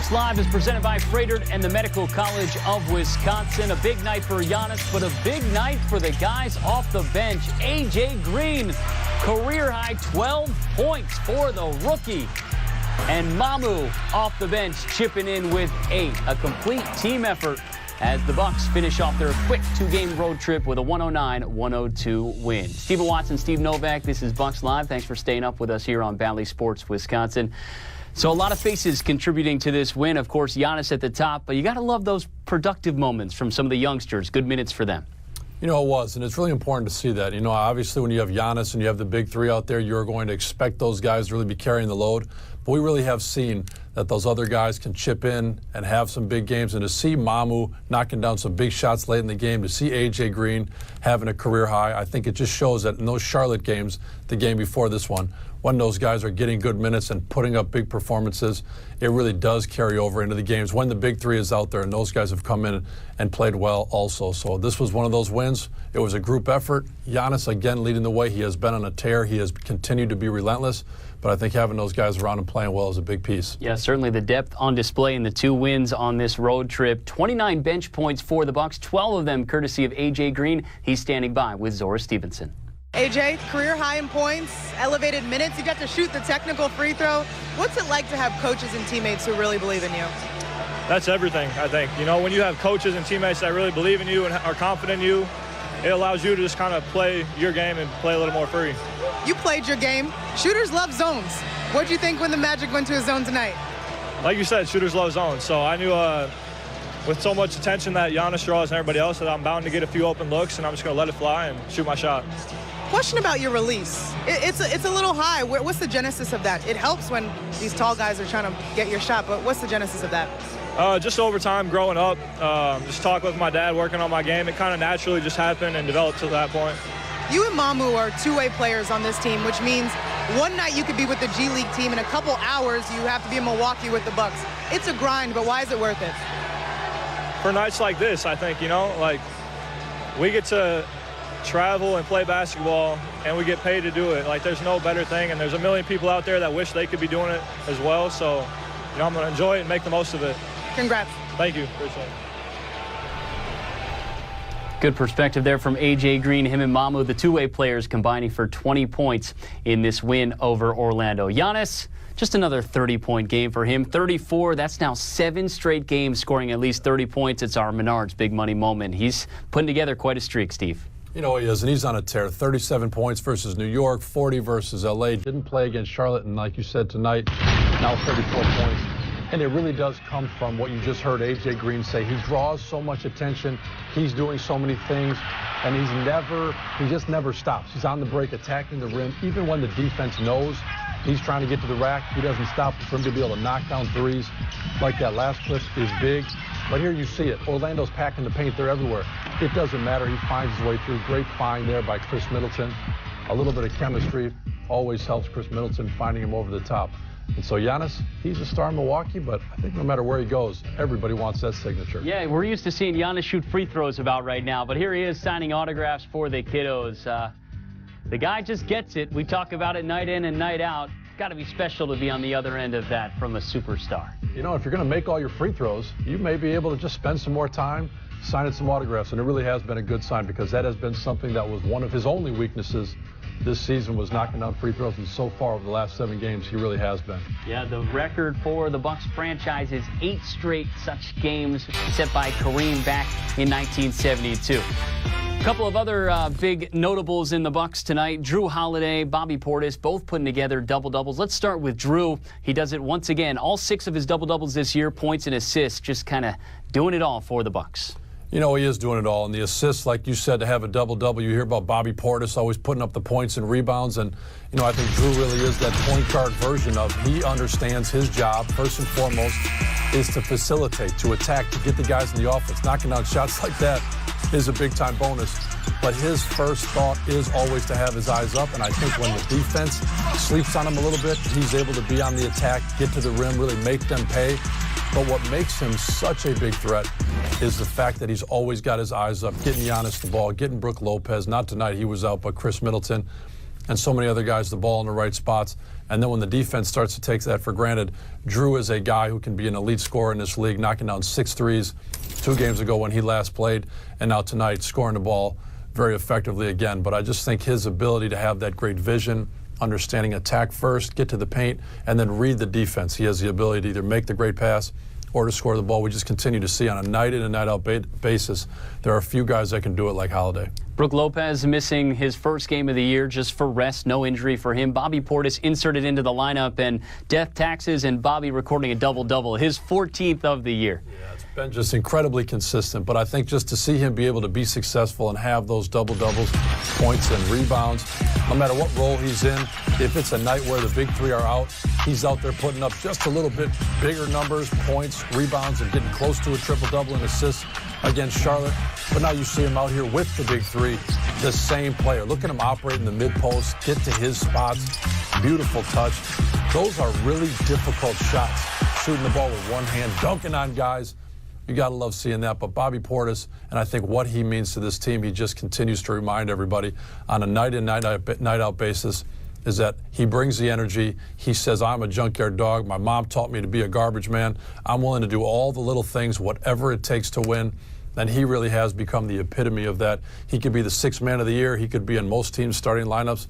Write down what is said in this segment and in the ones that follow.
Bucks Live is presented by Freighter and the Medical College of Wisconsin. A big night for Giannis, but a big night for the guys off the bench. A.J. Green, career-high 12 points for the rookie. And Mamu off the bench, chipping in with 8. A complete team effort as the Bucks finish off their quick 2-game road trip with a 109-102 win. Stephen Watson, Steve Novak, this is Bucks Live. Thanks for staying up with us here on Bally Sports Wisconsin. So a lot of faces contributing to this win. Of course, Giannis at the top, but you got to love those productive moments from some of the youngsters. Good minutes for them. You know, it was, and it's really important to see that. You know, obviously when you have Giannis and you have the big three out there, you're going to expect those guys to really be carrying the load. But we really have seen that those other guys can chip in and have some big games. And to see Mamu knocking down some big shots late in the game, to see A.J. Green having a career high, I think it just shows that in those Charlotte games, the game before this one, when those guys are getting good minutes and putting up big performances, it really does carry over into the games when the big three is out there, and those guys have come in and played well also. So this was one of those wins. It was a group effort. Giannis, again, leading the way. He has been on a tear. He has continued to be relentless. But I think having those guys around and playing well is a big piece. Yeah, certainly the depth on display in the 2 wins on this road trip. 29 bench points for the Bucks, 12 of them courtesy of A.J. Green. He's standing by with Zora Stevenson. AJ, career high in points, elevated minutes. You got to shoot the technical free throw. What's it like to have coaches and teammates who really believe in you? That's everything, I think. You know, when you have coaches and teammates that really believe in you and are confident in you, it allows you to just kind of play your game and play a little more free. You played your game. Shooters love zones. What did you think when the Magic went to a zone tonight? Like you said, shooters love zones. So I knew with so much attention that Giannis draws and everybody else that I'm bound to get a few open looks, and I'm just going to let it fly and shoot my shot. Question about your release. It's a little high. What's the genesis of that? It helps when these tall guys are trying to get your shot, but what's the genesis of that? Just over time, growing up, just talking with my dad, working on my game, it kind of naturally just happened and developed to that point. You and Mamu are two-way players on this team, which means one night you could be with the G League team, in a couple hours you have to be in Milwaukee with the Bucks. It's a grind, but why is it worth it? For nights like this, I think, you know, like we get to travel and play basketball, and we get paid to do it. Like, there's no better thing, and there's a million people out there that wish they could be doing it as well. So, you know, I'm going to enjoy it and make the most of it. Congrats. Thank you. Appreciate it. Good perspective there from A.J. Green, him and Mamu, the 2-way players combining for 20 points in this win over Orlando. Giannis, just another 30-point game for him. 34, that's now 7 straight games scoring at least 30 points. It's our Menards big money moment. He's putting together quite a streak, Steve. You know he is, and he's on a tear. 37 points versus New York, 40 versus L.A. Didn't play against Charlotte, and like you said tonight, now 34 points. And it really does come from what you just heard A.J. Green say. He draws so much attention. He's doing so many things, and he just never stops. He's on the break, attacking the rim. Even when the defense knows he's trying to get to the rack, he doesn't stop for him to be able to knock down threes. Like that last clip is big. But here you see it. Orlando's packing the paint. They're everywhere. It doesn't matter. He finds his way through. Great find there by Chris Middleton. A little bit of chemistry always helps Chris Middleton finding him over the top. And so Giannis, he's a star in Milwaukee, but I think no matter where he goes, everybody wants that signature. Yeah, we're used to seeing Giannis shoot free throws about right now, but here he is signing autographs for the kiddos. The guy just gets it. We talk about it night in and night out. Got to be special to be on the other end of that from a superstar. You know, if you're going to make all your free throws, you may be able to just spend some more time signing some autographs, and it really has been a good sign because that has been something that was one of his only weaknesses this season, was knocking down free throws, and so far over the last 7 games, he really has been. Yeah, the record for the Bucks franchise is 8 straight such games set by Kareem back in 1972. A couple of other big notables in the Bucks tonight. Drew Holiday, Bobby Portis, both putting together double-doubles. Let's start with Drew. He does it once again. All 6 of his double-doubles this year, points and assists, just kind of doing it all for the Bucks. You know, he is doing it all. And the assists, like you said, to have a double-double. You hear about Bobby Portis always putting up the points and rebounds. And, you know, I think Drew really is that point guard version of, he understands his job, first and foremost, is to facilitate, to attack, to get the guys in the offense. Knocking down shots like that is a big-time bonus. But his first thought is always to have his eyes up. And I think when the defense sleeps on him a little bit, he's able to be on the attack, get to the rim, really make them pay. But what makes him such a big threat is the fact that he's always got his eyes up, getting Giannis the ball, getting Brook Lopez. Not tonight, he was out, but Chris Middleton. and so many other guys the ball in the right spots. And then when the defense starts to take that for granted, Drew is a guy who can be an elite scorer in this league, knocking down 6 threes 2 games ago when he last played, and now tonight scoring the ball very effectively again. But I just think his ability to have that great vision, understanding attack first, get to the paint, and then read the defense. He has the ability to either make the great pass or to score the ball. We just continue to see on a night in and night out basis, there are a few guys that can do it like Holiday. Brook Lopez missing his first game of the year just for rest, no injury for him. Bobby Portis inserted into the lineup, and death taxes, and Bobby recording a double-double, his 14th of the year. Yeah, it's been just incredibly consistent, but I think just to see him be able to be successful and have those double-doubles, points and rebounds, no matter what role he's in, if it's a night where the big three are out, he's out there putting up just a little bit bigger numbers, points, rebounds, and getting close to a triple-double and assists against Charlotte. But now you see him out here with the big three, the same player. Look at him operate in the mid-post, get to his spots, beautiful touch. Those are really difficult shots, shooting the ball with one hand, dunking on guys. You got to love seeing that. But Bobby Portis, and I think what he means to this team, he just continues to remind everybody on a night-in, night-out basis, is that he brings the energy. He says, I'm a junkyard dog. My mom taught me to be a garbage man. I'm willing to do all the little things, whatever it takes to win. And he really has become the epitome of that. He could be the 6th man of the year. He could be in most teams' starting lineups.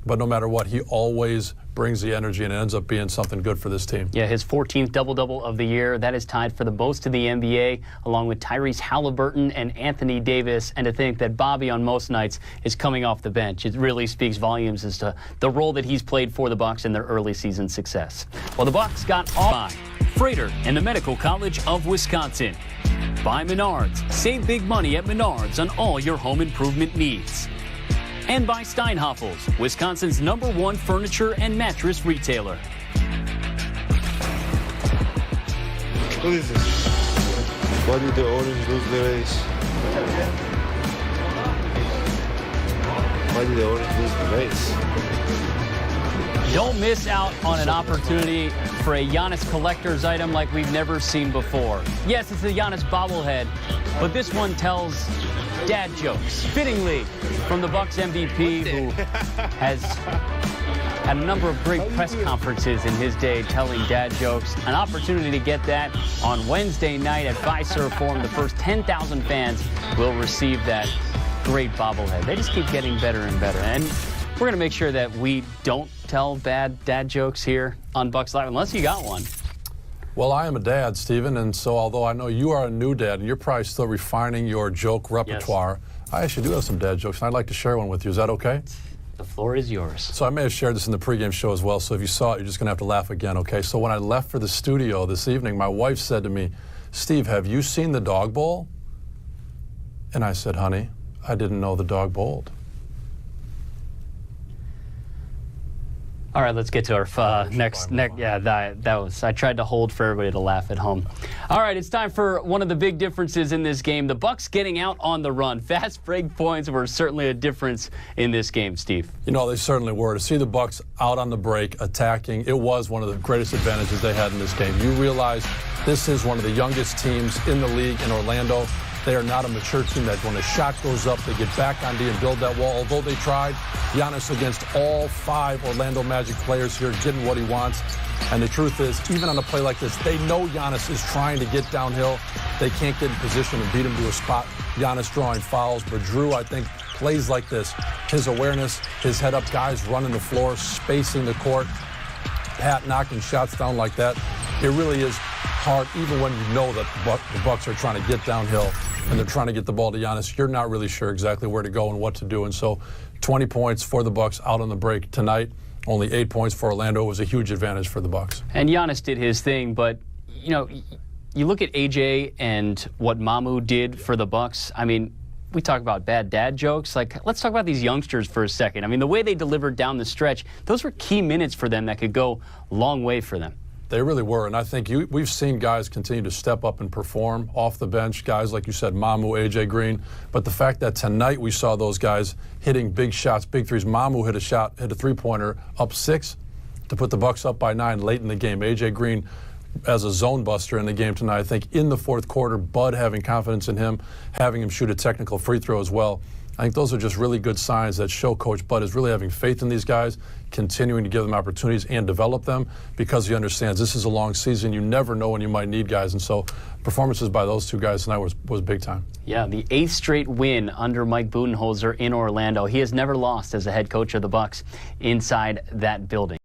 But no matter what, he always brings the energy, and it ends up being something good for this team. Yeah, his 14th double-double of the year. That is tied for the most of the NBA, along with Tyrese Halliburton and Anthony Davis. And to think that Bobby on most nights is coming off the bench, it really speaks volumes as to the role that he's played for the Bucks in their early season success. Well, the Bucks got off by Freighter and the Medical College of Wisconsin. By Menards. Save big money at Menards on all your home improvement needs. And by Steinhoffels, Wisconsin's #1 furniture and mattress retailer. What is this? Why did the orange lose the race? Why did the orange lose the race? Don't miss out on an opportunity for a Giannis collector's item like we've never seen before. Yes, it's a Giannis bobblehead, but this one tells dad jokes. Fittingly, from the Bucks MVP, who has had a number of great press conferences in his day telling dad jokes. An opportunity to get that on Wednesday night at Fiserv Forum. The first 10,000 fans will receive that great bobblehead. They just keep getting better and better. And we're going to make sure that we don't tell bad dad jokes here on Bucks Live, unless you got one. Well, I am a dad, Stephen, and so although I know you are a new dad and you're probably still refining your joke repertoire, yes, I actually do have some dad jokes, and I'd like to share one with you. Is that okay? The floor is yours. So I may have shared this in the pregame show as well, so if you saw it, you're just going to have to laugh again, okay? So when I left for the studio this evening, my wife said to me, Steve, have you seen the dog bowl? And I said, honey, I didn't know the dog bowled. All right, let's get to our next. Yeah, that was. I tried to hold for everybody to laugh at home. All right, it's time for one of the big differences in this game. The Bucks getting out on the run. Fast break points were certainly a difference in this game, Steve. You know, they certainly were. To see the Bucks out on the break, attacking, it was one of the greatest advantages they had in this game. You realize this is one of the youngest teams in the league in Orlando. They are not a mature team that when a shot goes up, they get back on D and build that wall. Although they tried, Giannis against all 5 Orlando Magic players here getting what he wants. And the truth is, even on a play like this, they know Giannis is trying to get downhill. They can't get in position and beat him to a spot. Giannis drawing fouls. But Drew, I think, plays like this. His awareness, his head-up guys running the floor, spacing the court, Pat knocking shots down like that. It really is hard, even when you know that the Bucks are trying to get downhill and they're trying to get the ball to Giannis. You're not really sure exactly where to go and what to do. And so 20 points for the Bucks out on the break tonight. Only 8 points for Orlando. It was a huge advantage for the Bucks. And Giannis did his thing, but, you know, you look at AJ and what Mamu did for the Bucks. I mean, we talk about bad dad jokes. Like, let's talk about these youngsters for a second. I mean, the way they delivered down the stretch, those were key minutes for them that could go a long way for them. They really were, and I think we've seen guys continue to step up and perform off the bench, guys like you said, Mamu, AJ Green, but the fact that tonight we saw those guys hitting big shots, big threes. Mamu hit a three-pointer up 6 to put the Bucks up by 9 late in the game. AJ Green as a zone buster in the game tonight. I think in the fourth quarter, Bud having confidence in him, having him shoot a technical free throw as well. I think those are just really good signs that show Coach Bud is really having faith in these guys, continuing to give them opportunities and develop them, because he understands this is a long season. You never know when you might need guys. And so performances by those two guys tonight was big time. Yeah, the 8th straight win under Mike Budenholzer in Orlando. He has never lost as a head coach of the Bucks inside that building.